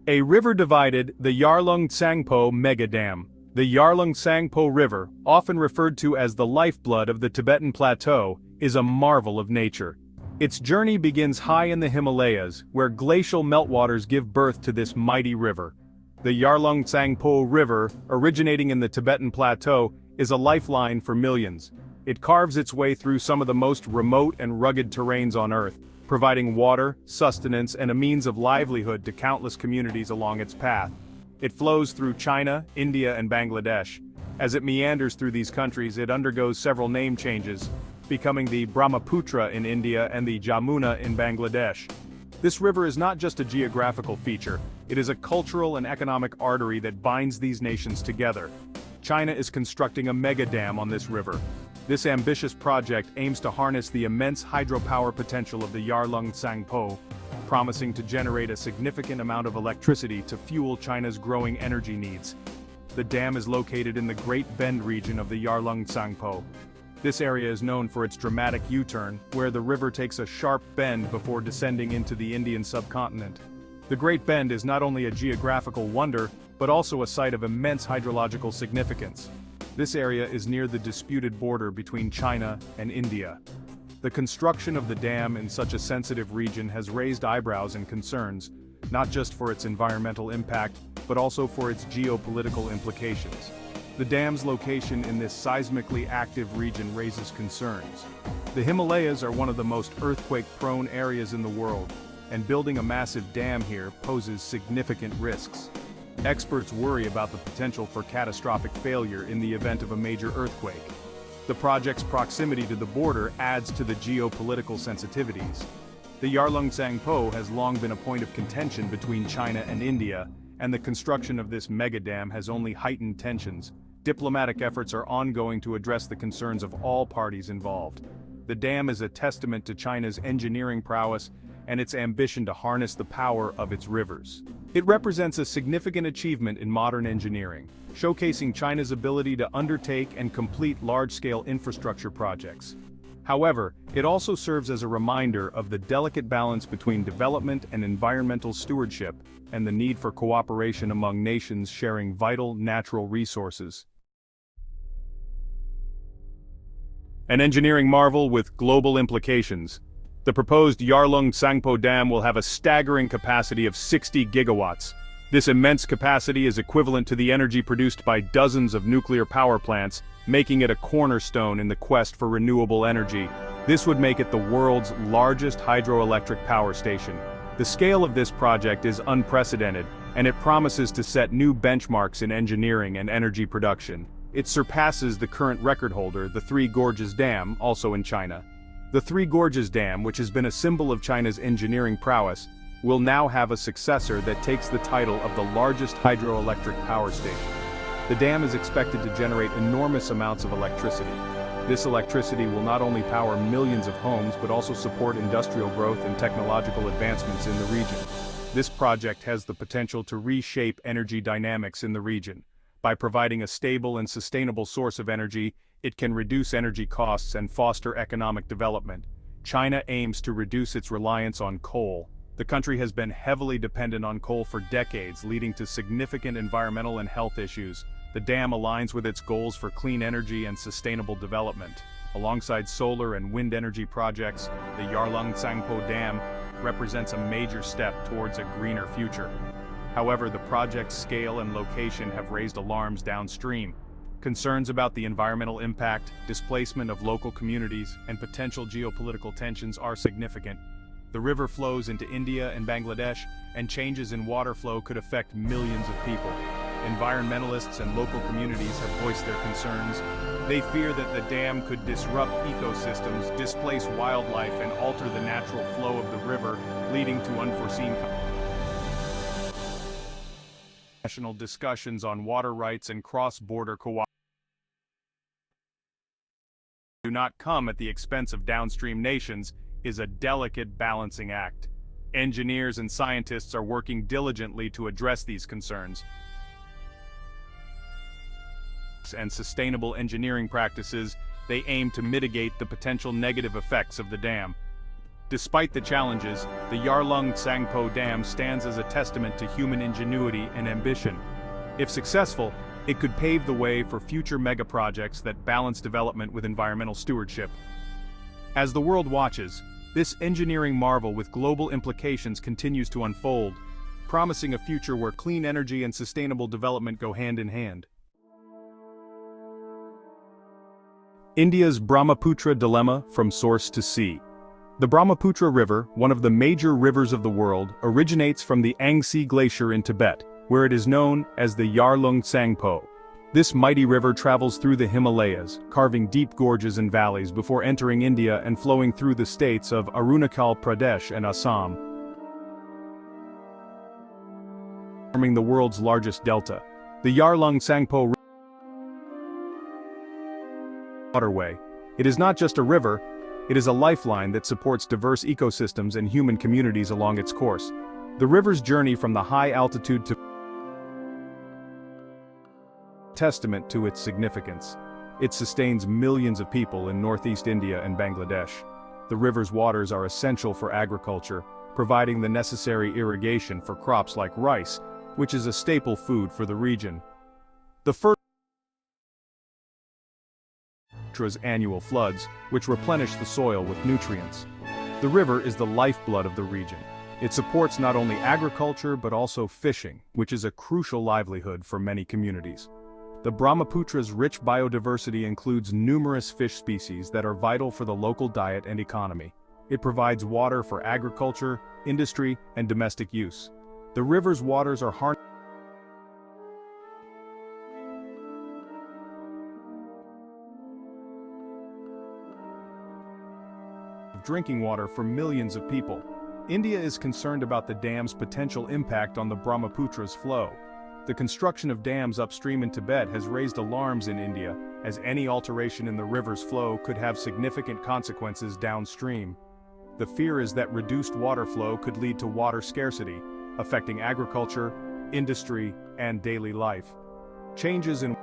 A river divided the Yarlung Tsangpo Mega Dam. The Yarlung Tsangpo River, often referred to as the lifeblood of the Tibetan Plateau, is a marvel of nature. Its journey begins high in the Himalayas, where glacial meltwaters give birth to this mighty river. The Yarlung Tsangpo River, originating in the Tibetan Plateau, is a lifeline for millions. It carves its way through some of the most remote and rugged terrains on Earth, providing water, sustenance, and a means of livelihood to countless communities along its path. It flows through China, India, and Bangladesh. As it meanders through these countries, it undergoes several name changes, becoming the Brahmaputra in India and the Jamuna in Bangladesh. This river is not just a geographical feature, it is a cultural and economic artery that binds these nations together. China is constructing a mega dam on this river. This ambitious project aims to harness the immense hydropower potential of the Yarlung Tsangpo, promising to generate a significant amount of electricity to fuel China's growing energy needs. The dam is located in the Great Bend region of the Yarlung Tsangpo. This area is known for its dramatic U-turn, where the river takes a sharp bend before descending into the Indian subcontinent. The Great Bend is not only a geographical wonder, but also a site of immense hydrological significance. This area is near the disputed border between China and India. The construction of the dam in such a sensitive region has raised eyebrows and concerns, not just for its environmental impact, but also for its geopolitical implications. The dam's location in this seismically active region raises concerns. The Himalayas are one of the most earthquake-prone areas in the world, and building a massive dam here poses significant risks. Experts worry about the potential for catastrophic failure in the event of a major earthquake. The project's proximity to the border adds to the geopolitical sensitivities. The Yarlung Tsangpo has long been a point of contention between China and India, and the construction of this mega dam has only heightened tensions. Diplomatic efforts are ongoing to address the concerns of all parties involved. The dam is a testament to China's engineering prowess and its ambition to harness the power of its rivers. It represents a significant achievement in modern engineering, showcasing China's ability to undertake and complete large-scale infrastructure projects. However, it also serves as a reminder of the delicate balance between development and environmental stewardship, and the need for cooperation among nations sharing vital natural resources. An engineering marvel with global implications. The proposed Yarlung Tsangpo Dam will have a staggering capacity of 60 gigawatts. This immense capacity is equivalent to the energy produced by dozens of nuclear power plants, making it a cornerstone in the quest for renewable energy. This would make it the world's largest hydroelectric power station. The scale of this project is unprecedented, and it promises to set new benchmarks in engineering and energy production. It surpasses the current record holder, the Three Gorges Dam, also in China. The Three Gorges Dam, which has been a symbol of China's engineering prowess, will now have a successor that takes the title of the largest hydroelectric power station. The dam is expected to generate enormous amounts of electricity. This electricity will not only power millions of homes but also support industrial growth and technological advancements in the region. This project has the potential to reshape energy dynamics in the region. By providing a stable and sustainable source of energy, it can reduce energy costs and foster economic development. China aims to reduce its reliance on coal. The country has been heavily dependent on coal for decades, leading to significant environmental and health issues. The dam aligns with its goals for clean energy and sustainable development. Alongside solar and wind energy projects, the Yarlung Tsangpo Dam represents a major step towards a greener future. However, the project's scale and location have raised alarms downstream. Concerns about the environmental impact, displacement of local communities, and potential geopolitical tensions are significant. The river flows into India and Bangladesh, and changes in water flow could affect millions of people. Environmentalists and local communities have voiced their concerns. They fear that the dam could disrupt ecosystems, displace wildlife, and alter the natural flow of the river, leading to unforeseen national discussions on water rights and cross-border cooperation do not come at the expense of downstream nations is a delicate balancing act. Engineers and scientists are working diligently to address these concerns, and sustainable engineering practices, they aim to mitigate the potential negative effects of the dam. Despite the challenges, the Yarlung Tsangpo Dam stands as a testament to human ingenuity and ambition. If successful, it could pave the way for future mega-projects that balance development with environmental stewardship. As the world watches, this engineering marvel with global implications continues to unfold, promising a future where clean energy and sustainable development go hand in hand. India's Brahmaputra dilemma from source to sea. The Brahmaputra River, one of the major rivers of the world, originates from the Yangtze Glacier in Tibet, where it is known as the Yarlung Tsangpo. This mighty river travels through the Himalayas, carving deep gorges and valleys before entering India and flowing through the states of Arunachal Pradesh and Assam, forming the world's largest delta. The Yarlung Tsangpo waterway. It is not just a river, it is a lifeline that supports diverse ecosystems and human communities along its course. The river's journey from the high altitude to testament to its significance. It sustains millions of people in northeast India and Bangladesh. The river's waters are essential for agriculture, providing the necessary irrigation for crops like rice, which is a staple food for the region. The first annual floods, which replenish the soil with nutrients. The river is the lifeblood of the region. It supports not only agriculture but also fishing, which is a crucial livelihood for many communities. The Brahmaputra's rich biodiversity includes numerous fish species that are vital for the local diet and economy. It provides water for agriculture, industry, and domestic use. The river's waters are harnessed drinking water for millions of people. India is concerned about the dam's potential impact on the Brahmaputra's flow. The construction of dams upstream in Tibet has raised alarms in India, as any alteration in the river's flow could have significant consequences downstream. The fear is that reduced water flow could lead to water scarcity, affecting agriculture, industry, and daily life. Changes in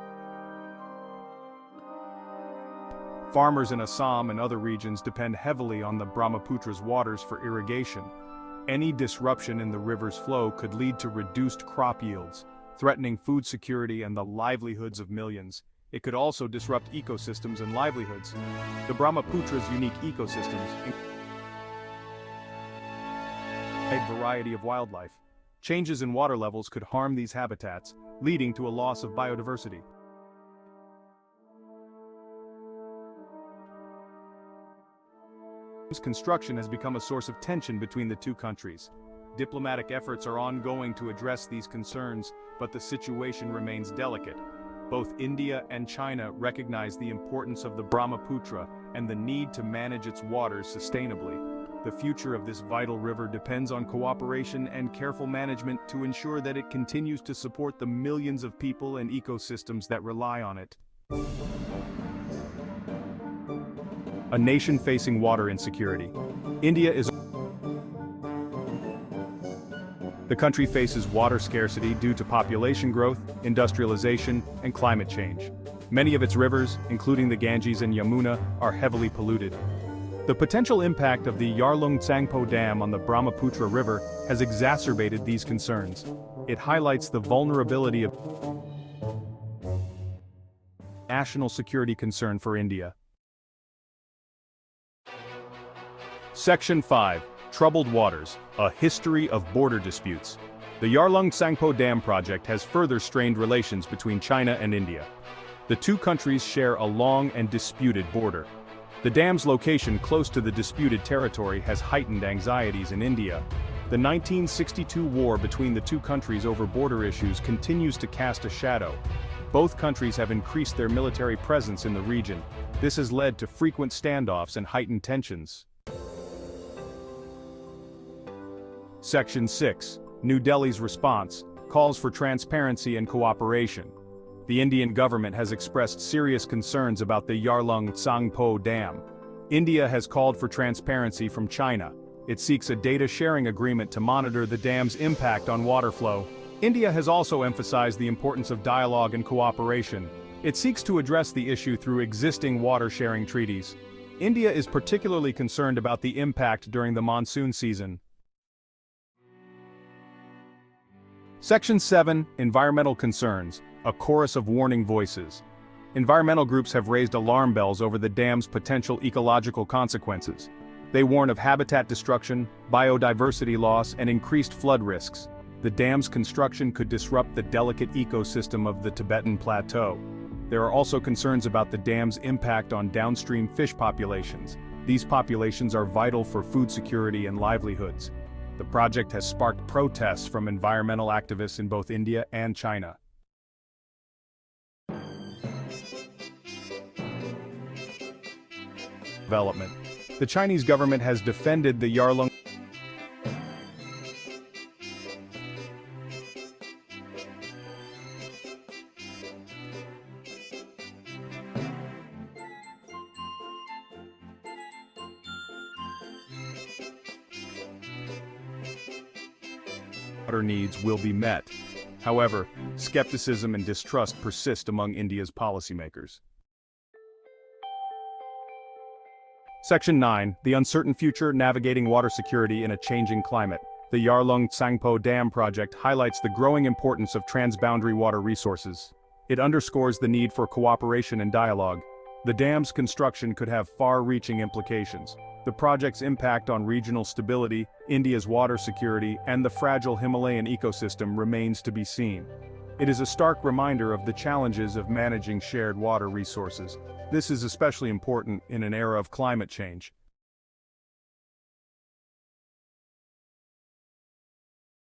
farmers in Assam and other regions depend heavily on the Brahmaputra's waters for irrigation. Any disruption in the river's flow could lead to reduced crop yields, threatening food security and the livelihoods of millions. It could also disrupt ecosystems and livelihoods. The Brahmaputra's unique ecosystems include a variety of wildlife. Changes in water levels could harm these habitats, leading to a loss of biodiversity. Construction has become a source of tension between the two countries. Diplomatic efforts are ongoing to address these concerns, but the situation remains delicate. Both India and China recognize the importance of the Brahmaputra and the need to manage its waters sustainably. The future of this vital river depends on cooperation and careful management to ensure that it continues to support the millions of people and ecosystems that rely on it. A nation facing water insecurity. India is the country faces water scarcity due to population growth, industrialization, and climate change. Many of its rivers, including the Ganges and Yamuna, are heavily polluted. The potential impact of the Yarlung Tsangpo Dam on the Brahmaputra River has exacerbated these concerns. It highlights the vulnerability of national security concern for India. Section 5. Troubled Waters, a history of border disputes. The Yarlung Tsangpo Dam project has further strained relations between China and India. The two countries share a long and disputed border. The dam's location close to the disputed territory has heightened anxieties in India. The 1962 war between the two countries over border issues continues to cast a shadow. Both countries have increased their military presence in the region. This has led to frequent standoffs and heightened tensions. Section 6. New Delhi's response calls for transparency and cooperation. The Indian government has expressed serious concerns about the Yarlung Tsangpo Dam. India has called for transparency from China. It seeks a data-sharing agreement to monitor the dam's impact on water flow. India has also emphasized the importance of dialogue and cooperation. It seeks to address the issue through existing water-sharing treaties. India is particularly concerned about the impact during the monsoon season. Section 7, Environmental Concerns, a chorus of warning voices. Environmental groups have raised alarm bells over the dam's potential ecological consequences. They warn of habitat destruction, biodiversity loss, and increased flood risks. The dam's construction could disrupt the delicate ecosystem of the Tibetan Plateau. There are also concerns about the dam's impact on downstream fish populations. These populations are vital for food security and livelihoods. The project has sparked protests from environmental activists in both India and China. Development. The Chinese government has defended the Yarlung water needs will be met. However, skepticism and distrust persist among India's policymakers. Section 9, The Uncertain Future, Navigating Water Security in a Changing Climate. The Yarlung Tsangpo Dam project highlights the growing importance of transboundary water resources. It underscores the need for cooperation and dialogue. The dam's construction could have far-reaching implications. The project's impact on regional stability, India's water security, and the fragile Himalayan ecosystem remains to be seen. It is a stark reminder of the challenges of managing shared water resources. This is especially important in an era of climate change.